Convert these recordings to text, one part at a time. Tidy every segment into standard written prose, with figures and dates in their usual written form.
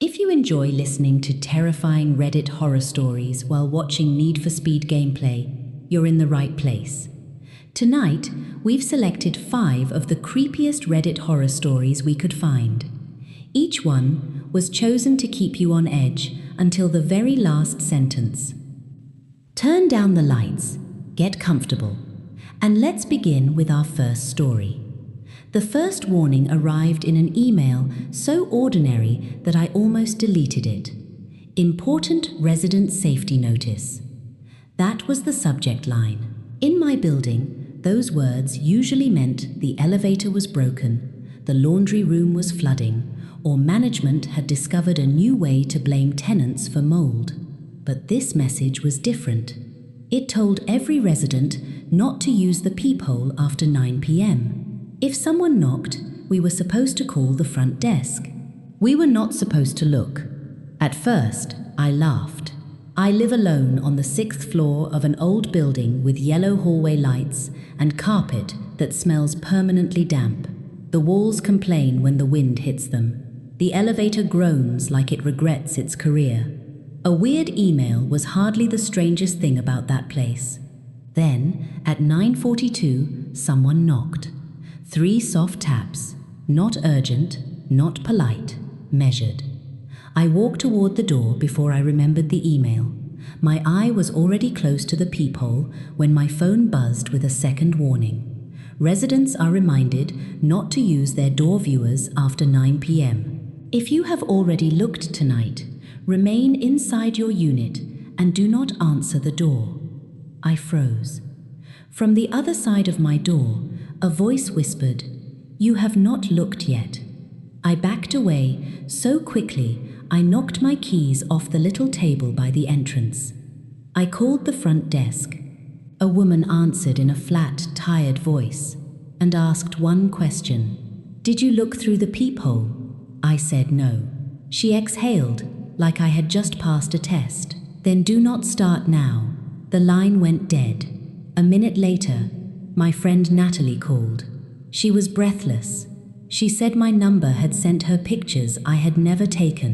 If you enjoy listening to terrifying Reddit horror stories while watching Need for Speed gameplay, you're in the right place. Tonight, we've selected 5 of the creepiest Reddit horror stories we could find. Each one was chosen to keep you on edge until the very last sentence. Turn down the lights, get comfortable, and let's begin with our first story. The first warning arrived in an email so ordinary that I almost deleted it. Important resident safety notice. That was the subject line. In my building, those words usually meant the elevator was broken, the laundry room was flooding, or management had discovered a new way to blame tenants for mold. But this message was different. It told every resident not to use the peephole after 9 p.m. If someone knocked, we were supposed to call the front desk. We were not supposed to look. At first, I laughed. I live alone on the 6th floor of an old building with yellow hallway lights and carpet that smells permanently damp. The walls complain when the wind hits them. The elevator groans like it regrets its career. A weird email was hardly the strangest thing about that place. Then, at 9:42, someone knocked. 3 soft taps, not urgent, not polite, measured. I walked toward the door before I remembered the email. My eye was already close to the peephole when my phone buzzed with a second warning. Residents are reminded not to use their door viewers after 9 p.m. If you have already looked tonight, remain inside your unit and do not answer the door. I froze. From the other side of my door, a voice whispered, "You have not looked yet." I backed away so quickly I knocked my keys off the little table by the entrance. I called the front desk. A woman answered in a flat, tired voice and asked one question. "Did you look through the peephole?" I said no. She exhaled like I had just passed a test. "Then do not start now." The line went dead. A minute later, my friend Natalie called. She was breathless. She said my number had sent her pictures I had never taken.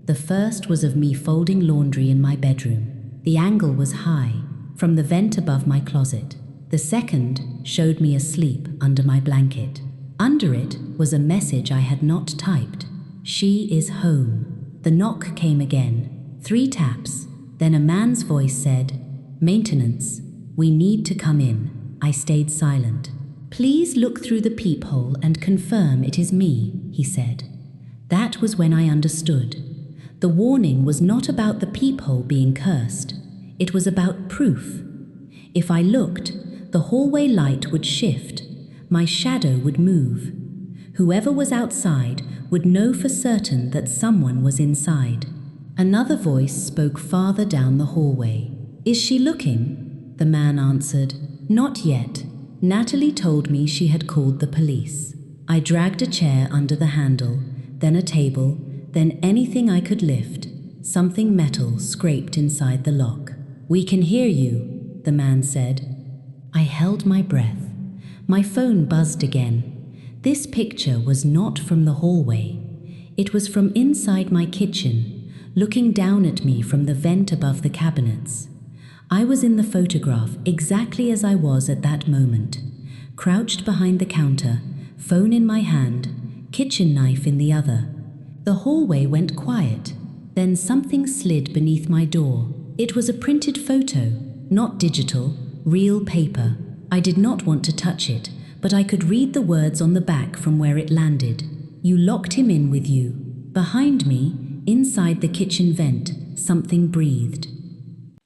The first was of me folding laundry in my bedroom. The angle was high, from the vent above my closet. The second showed me asleep under my blanket. Under it was a message I had not typed. "She is home." The knock came again. 3 taps. Then a man's voice said, "Maintenance, we need to come in." I stayed silent. "Please look through the peephole and confirm it is me," he said. That was when I understood. The warning was not about the peephole being cursed. It was about proof. If I looked, the hallway light would shift. My shadow would move. Whoever was outside would know for certain that someone was inside. Another voice spoke farther down the hallway. "Is she looking?" The man answered, "Not yet." Natalie told me she had called the police. I dragged a chair under the handle, then a table, then anything I could lift. Something metal scraped inside the lock. "We can hear you," the man said. I held my breath. My phone buzzed again. This picture was not from the hallway. It was from inside my kitchen, looking down at me from the vent above the cabinets. I was in the photograph exactly as I was at that moment, crouched behind the counter, phone in my hand, kitchen knife in the other. The hallway went quiet. Then something slid beneath my door. It was a printed photo, not digital, real paper. I did not want to touch it, but I could read the words on the back from where it landed. "You locked him in with you." Behind me, inside the kitchen vent, something breathed.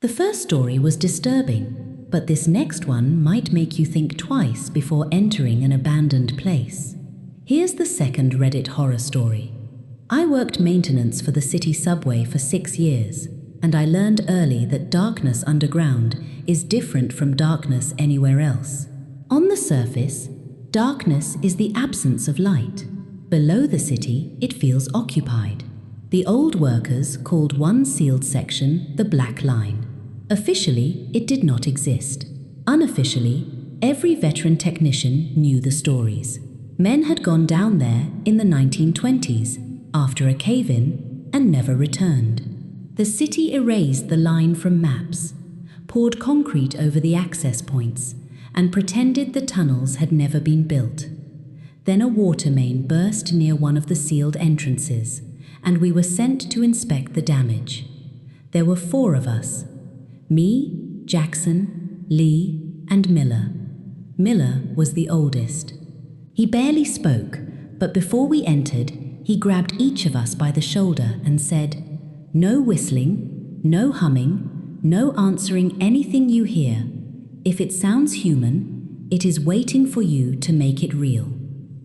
The first story was disturbing, but this next one might make you think twice before entering an abandoned place. Here's the second Reddit horror story. I worked maintenance for the city subway for 6 years, and I learned early that darkness underground is different from darkness anywhere else. On the surface, darkness is the absence of light. Below the city, it feels occupied. The old workers called one sealed section the Black Line. Officially, it did not exist. Unofficially, every veteran technician knew the stories. Men had gone down there in the 1920s after a cave-in, and never returned. The city erased the line from maps, poured concrete over the access points, and pretended the tunnels had never been built. Then a water main burst near one of the sealed entrances, and we were sent to inspect the damage. There were 4 of us: me, Jackson, Lee, and Miller. Miller was the oldest. He barely spoke, but before we entered, he grabbed each of us by the shoulder and said, "No whistling, no humming, no answering anything you hear. If it sounds human, it is waiting for you to make it real."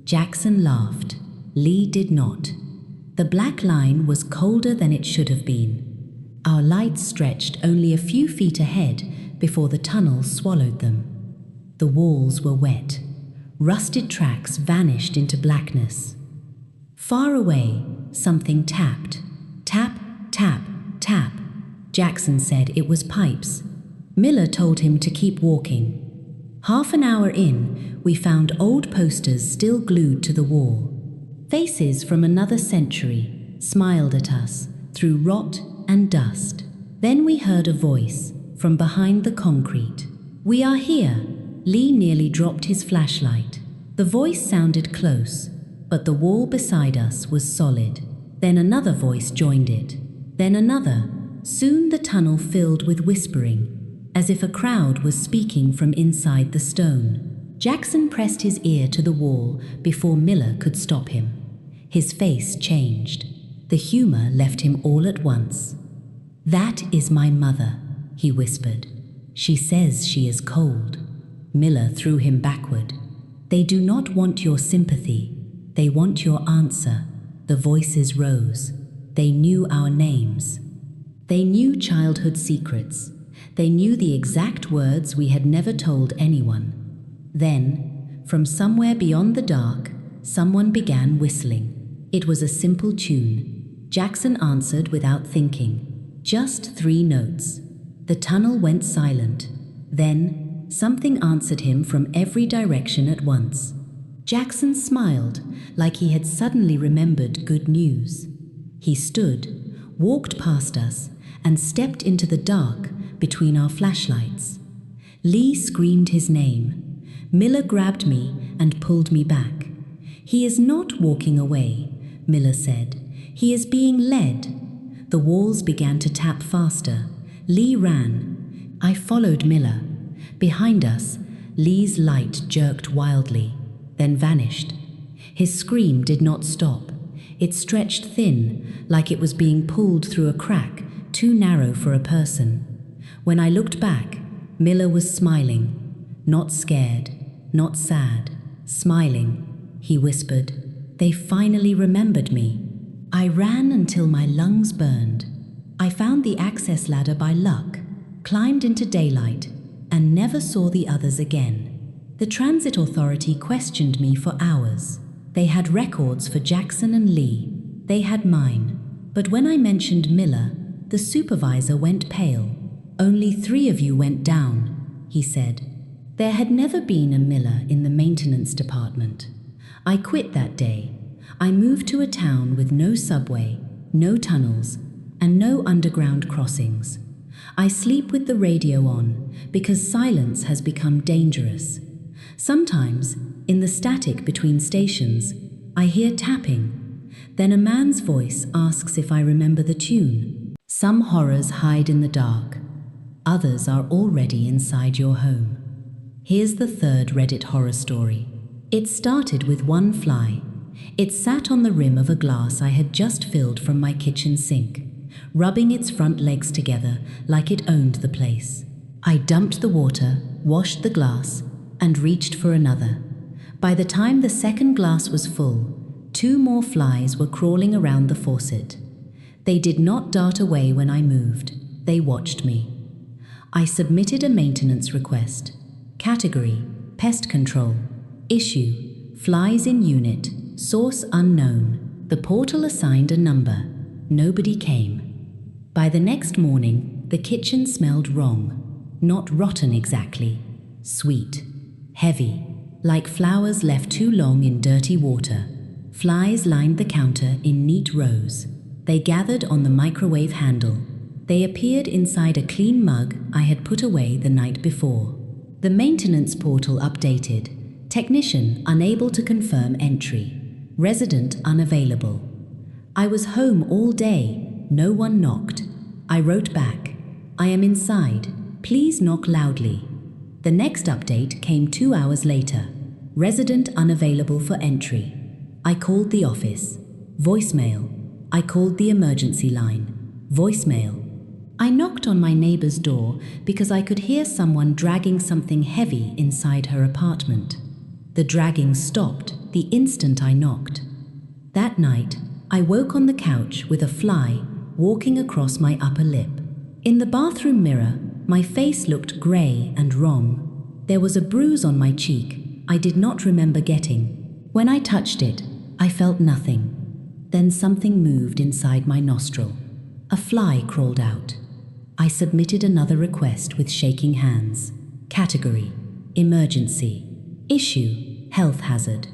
Jackson laughed. Lee did not. The black line was colder than it should have been. Our lights stretched only a few feet ahead before the tunnel swallowed them. The walls were wet. Rusted tracks vanished into blackness. Far away, something tapped. Tap, tap, tap. Jackson said it was pipes. Miller told him to keep walking. Half an hour in, we found old posters still glued to the wall. Faces from another century smiled at us through rot and dust. Then we heard a voice from behind the concrete. "We are here." Lee nearly dropped his flashlight. The voice sounded close, but the wall beside us was solid. Then another voice joined it. Then another. Soon the tunnel filled with whispering, as if a crowd was speaking from inside the stone. Jackson pressed his ear to the wall before Miller could stop him. His face changed. The humor left him all at once. "That is my mother," he whispered. "She says she is cold." Miller threw him backward. "They do not want your sympathy. They want your answer." The voices rose. They knew our names. They knew childhood secrets. They knew the exact words we had never told anyone. Then, from somewhere beyond the dark, someone began whistling. It was a simple tune. Jackson answered without thinking. Just 3 notes. The tunnel went silent. Then, something answered him from every direction at once. Jackson smiled, like he had suddenly remembered good news. He stood, walked past us, and stepped into the dark between our flashlights. Lee screamed his name. Miller grabbed me and pulled me back. "He is not walking away," Miller said. "He is being led." The walls began to tap faster. Lee ran. I followed Miller. Behind us, Lee's light jerked wildly, then vanished. His scream did not stop. It stretched thin, like it was being pulled through a crack too narrow for a person. When I looked back, Miller was smiling. Not scared, not sad, smiling. He whispered, "They finally remembered me." I ran until my lungs burned. I found the access ladder by luck, climbed into daylight, and never saw the others again. The transit authority questioned me for hours. They had records for Jackson and Lee. They had mine. But when I mentioned Miller, the supervisor went pale. "Only 3 of you went down," he said. There had never been a Miller in the maintenance department. I quit that day. I moved to a town with no subway, no tunnels, and no underground crossings. I sleep with the radio on because silence has become dangerous. Sometimes, in the static between stations, I hear tapping. Then a man's voice asks if I remember the tune. Some horrors hide in the dark. Others are already inside your home. Here's the 3rd Reddit horror story. It started with one fly. It sat on the rim of a glass I had just filled from my kitchen sink, rubbing its front legs together like it owned the place. I dumped the water, washed the glass, and reached for another. By the time the second glass was full, 2 more flies were crawling around the faucet. They did not dart away when I moved. They watched me. I submitted a maintenance request. Category: Pest Control. Issue: Flies in unit. Source unknown. The portal assigned a number. Nobody came. By the next morning, the kitchen smelled wrong. Not rotten exactly. Sweet. Heavy. Like flowers left too long in dirty water. Flies lined the counter in neat rows. They gathered on the microwave handle. They appeared inside a clean mug I had put away the night before. The maintenance portal updated. Technician unable to confirm entry. Resident unavailable. I was home all day. No one knocked. I wrote back, I am inside. Please knock loudly. The next update came 2 hours later. Resident unavailable for entry. I called the office. Voicemail. I called the emergency line. Voicemail. I knocked on my neighbor's door because I could hear someone dragging something heavy inside her apartment. The dragging stopped the instant I knocked. That night, I woke on the couch with a fly walking across my upper lip. In the bathroom mirror, my face looked grey and wrong. There was a bruise on my cheek I did not remember getting. When I touched it, I felt nothing. Then something moved inside my nostril. A fly crawled out. I submitted another request with shaking hands. Category: Emergency. Issue: Health hazard.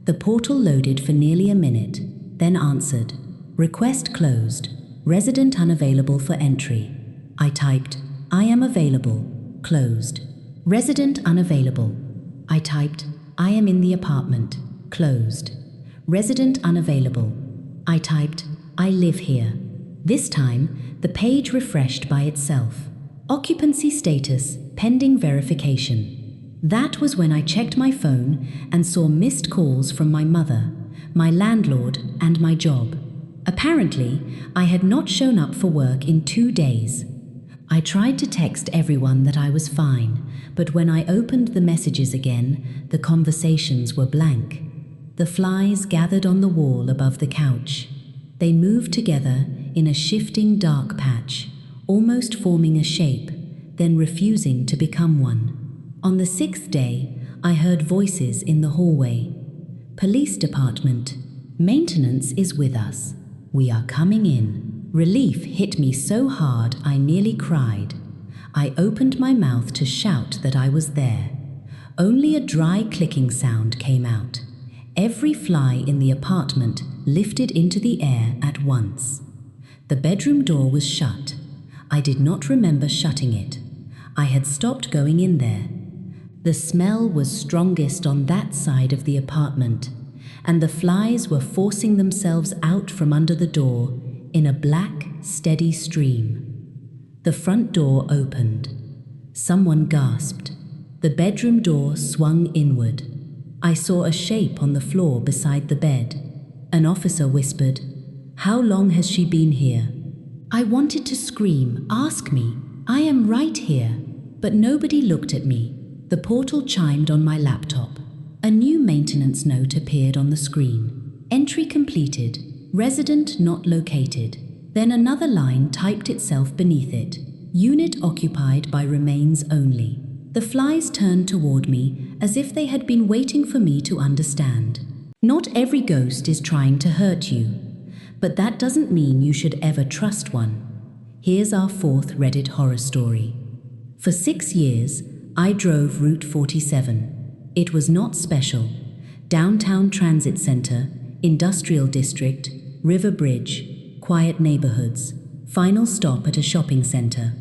The portal loaded for nearly a minute, then answered. Request closed. Resident unavailable for entry. I typed, I am available. Closed. Resident unavailable. I typed, I am in the apartment. Closed. Resident unavailable. I typed, I live here. This time, the page refreshed by itself. Occupancy status, pending verification. That was when I checked my phone and saw missed calls from my mother, my landlord, and my job. Apparently, I had not shown up for work in 2 days. I tried to text everyone that I was fine, but when I opened the messages again, the conversations were blank. The flies gathered on the wall above the couch. They moved together in a shifting dark patch, almost forming a shape, then refusing to become one. On the 6th day, I heard voices in the hallway. Police department. Maintenance is with us. We are coming in. Relief hit me so hard I nearly cried. I opened my mouth to shout that I was there. Only a dry clicking sound came out. Every fly in the apartment lifted into the air at once. The bedroom door was shut. I did not remember shutting it. I had stopped going in there. The smell was strongest on that side of the apartment, and the flies were forcing themselves out from under the door in a black, steady stream. The front door opened. Someone gasped. The bedroom door swung inward. I saw a shape on the floor beside the bed. An officer whispered, "How long has she been here?" I wanted to scream, "Ask me. I am right here." But nobody looked at me. The portal chimed on my laptop. A new maintenance note appeared on the screen. Entry completed. Resident not located. Then another line typed itself beneath it. Unit occupied by remains only. The flies turned toward me as if they had been waiting for me to understand. Not every ghost is trying to hurt you, but that doesn't mean you should ever trust one. Here's our 4th Reddit horror story. For 6 years, I drove Route 47. It was not special. Downtown Transit Center, Industrial District, River Bridge, quiet neighborhoods, final stop at a shopping center.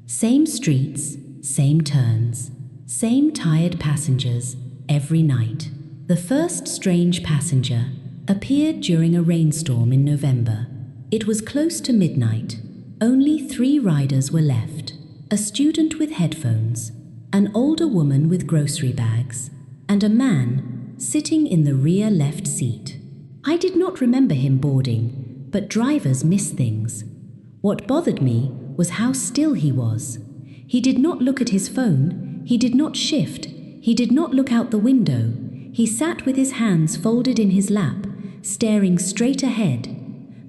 Same streets, same turns, same tired passengers every night. The first strange passenger appeared during a rainstorm in November. It was close to midnight. Only 3 riders were left. A student with headphones, an older woman with grocery bags, and a man sitting in the rear left seat. I did not remember him boarding, but drivers miss things. What bothered me was how still he was. He did not look at his phone, he did not shift, he did not look out the window. He sat with his hands folded in his lap, staring straight ahead.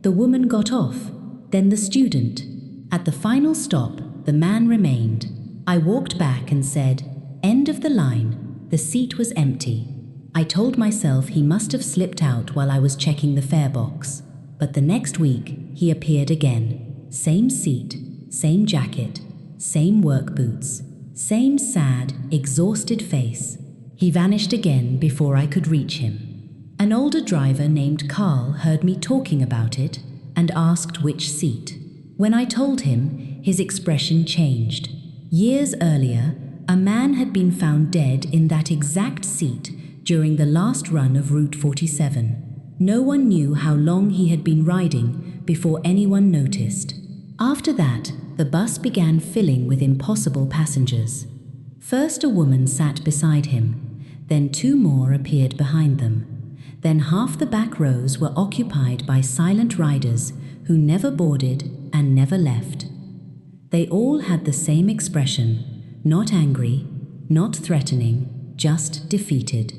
The woman got off, then the student. At the final stop, the man remained. I walked back and said, "End of the line." The seat was empty. I told myself he must have slipped out while I was checking the fare box. But the next week, he appeared again. Same seat, same jacket, same work boots, same sad, exhausted face. He vanished again before I could reach him. An older driver named Carl heard me talking about it and asked which seat. When I told him, his expression changed. Years earlier, a man had been found dead in that exact seat during the last run of Route 47. No one knew how long he had been riding before anyone noticed. After that, the bus began filling with impossible passengers. First a woman sat beside him, then two more appeared behind them. Then half the back rows were occupied by silent riders who never boarded and never left. They all had the same expression, not angry, not threatening, just defeated.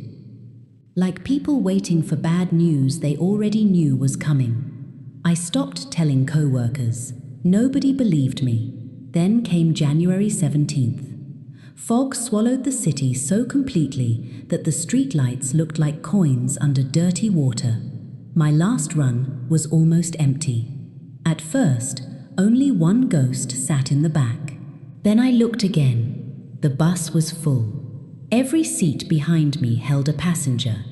Like people waiting for bad news they already knew was coming. I stopped telling co-workers. Nobody believed me. Then came January 17th. Fog swallowed the city so completely that the streetlights looked like coins under dirty water. My last run was almost empty. At first, only one ghost sat in the back. Then I looked again. The bus was full. Every seat behind me held a passenger.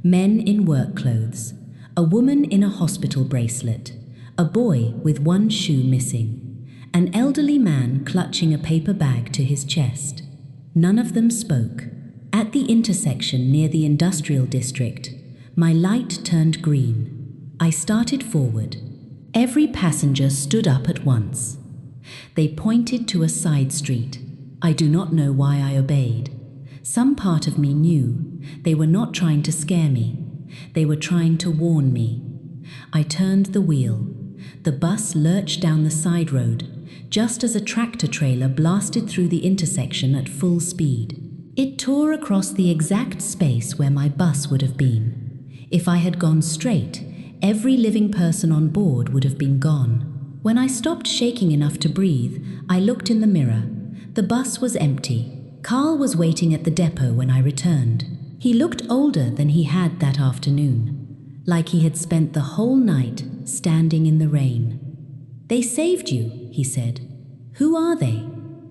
Men in work clothes, a woman in a hospital bracelet, a boy with one shoe missing, an elderly man clutching a paper bag to his chest. None of them spoke. At the intersection near the industrial district, my light turned green. I started forward. Every passenger stood up at once. They pointed to a side street. I do not know why I obeyed. Some part of me knew they were not trying to scare me. They were trying to warn me. I turned the wheel. The bus lurched down the side road, just as a tractor trailer blasted through the intersection at full speed. It tore across the exact space where my bus would have been. If I had gone straight, every living person on board would have been gone. When I stopped shaking enough to breathe, I looked in the mirror. The bus was empty. Carl was waiting at the depot when I returned. He looked older than he had that afternoon, like he had spent the whole night standing in the rain. "They saved you," he said. "Who are they?"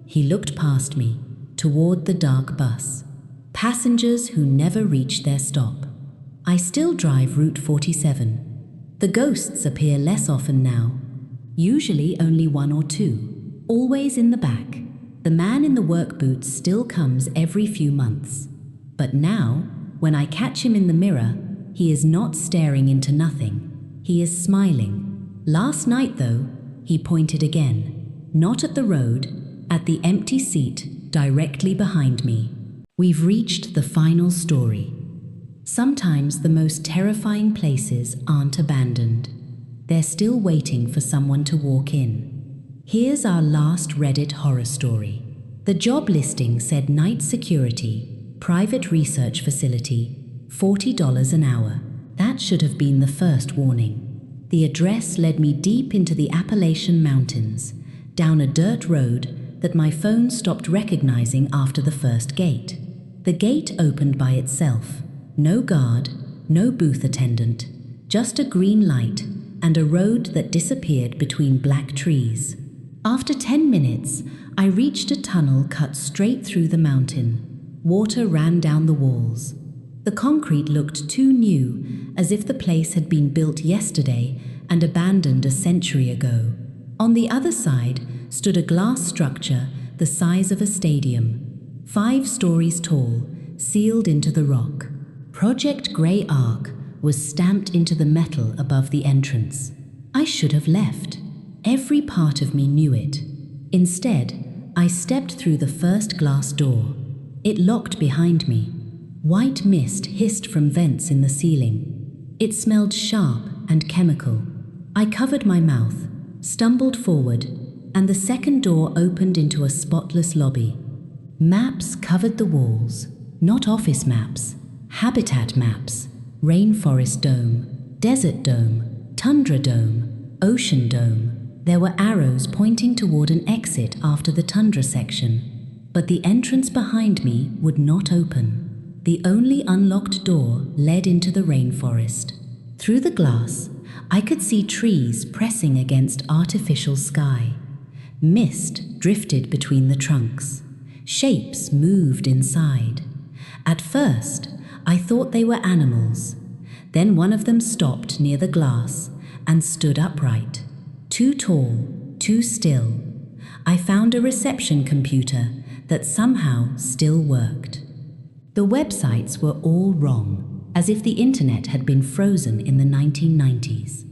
He looked past me, toward the dark bus. Passengers who never reached their stop. I still drive Route 47. The ghosts appear less often now. Usually only one or two, always in the back. The man in the work boots still comes every few months. But now, when I catch him in the mirror, he is not staring into nothing. He is smiling. Last night, though, he pointed again. Not at the road, at the empty seat directly behind me. We've reached the final story. Sometimes the most terrifying places aren't abandoned. They're still waiting for someone to walk in. Here's our last Reddit horror story. The job listing said night security, private research facility, $40 an hour. That should have been the first warning. The address led me deep into the Appalachian Mountains, down a dirt road that my phone stopped recognizing after the first gate. The gate opened by itself. No guard, no booth attendant, just a green light and a road that disappeared between black trees. After 10 minutes, I reached a tunnel cut straight through the mountain. Water ran down the walls. The concrete looked too new, as if the place had been built yesterday and abandoned a century ago. On the other side stood a glass structure the size of a stadium, 5 stories tall, sealed into the rock. Project Grey Ark was stamped into the metal above the entrance. I should have left. Every part of me knew it. Instead, I stepped through the first glass door. It locked behind me. White mist hissed from vents in the ceiling. It smelled sharp and chemical. I covered my mouth, stumbled forward, and the second door opened into a spotless lobby. Maps covered the walls, not office maps, habitat maps, rainforest dome, desert dome, tundra dome, ocean dome. There were arrows pointing toward an exit after the tundra section, but the entrance behind me would not open. The only unlocked door led into the rainforest. Through the glass, I could see trees pressing against artificial sky. Mist drifted between the trunks. Shapes moved inside. At first, I thought they were animals. Then one of them stopped near the glass, and stood upright. Too tall, too still. I found a reception computer that somehow still worked. The websites were all wrong, as if the internet had been frozen in the 1990s.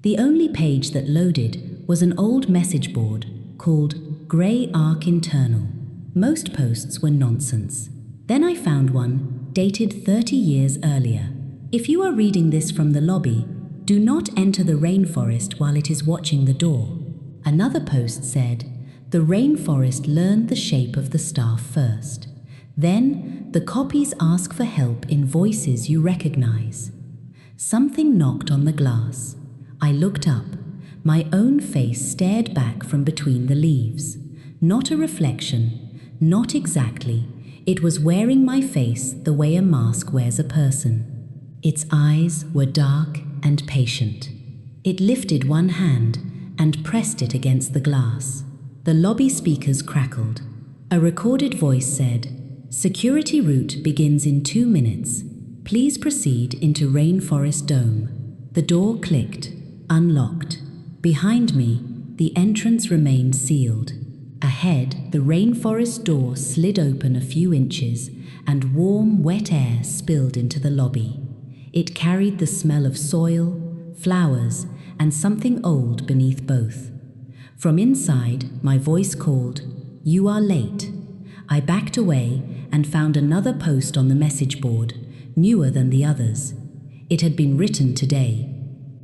The only page that loaded was an old message board called Grey Arc Internal. Most posts were nonsense. Then I found one dated 30 years earlier. If you are reading this from the lobby, do not enter the rainforest while it is watching the door. Another post said, the rainforest learned the shape of the staff first. Then, the copies ask for help in voices you recognize. Something knocked on the glass. I looked up. My own face stared back from between the leaves. Not a reflection, not exactly. It was wearing my face the way a mask wears a person. Its eyes were dark and patient. It lifted one hand and pressed it against the glass. The lobby speakers crackled. A recorded voice said, "Security route begins in 2 minutes. Please proceed into Rainforest Dome." The door clicked, unlocked. Behind me, the entrance remained sealed. Ahead, the rainforest door slid open a few inches, and warm, wet air spilled into the lobby. It carried the smell of soil, flowers, and something old beneath both. From inside, my voice called, "You are late." I backed away and found another post on the message board, newer than the others. It had been written today.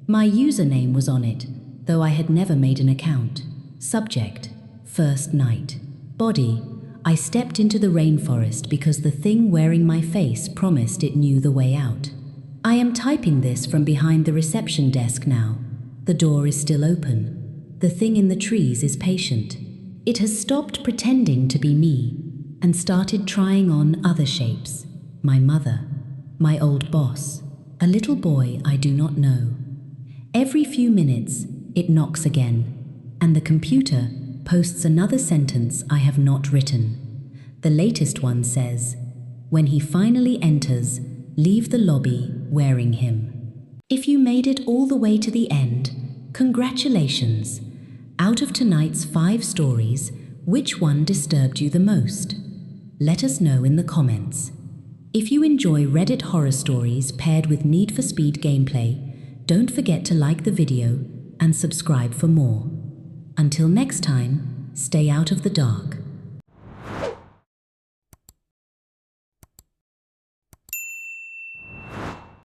My username was on it, though I had never made an account. Subject, first night. Body, I stepped into the rainforest because the thing wearing my face promised it knew the way out. I am typing this from behind the reception desk now. The door is still open. The thing in the trees is patient. It has stopped pretending to be me and started trying on other shapes. My mother, my old boss, a little boy I do not know. Every few minutes, it knocks again, and the computer posts another sentence I have not written. The latest one says, "When he finally enters, leave the lobby wearing him." If you made it all the way to the end, congratulations. Out of tonight's 5 stories, which one disturbed you the most? Let us know in the comments. If you enjoy Reddit horror stories paired with Need for Speed gameplay, don't forget to like the video and subscribe for more. Until next time, stay out of the dark.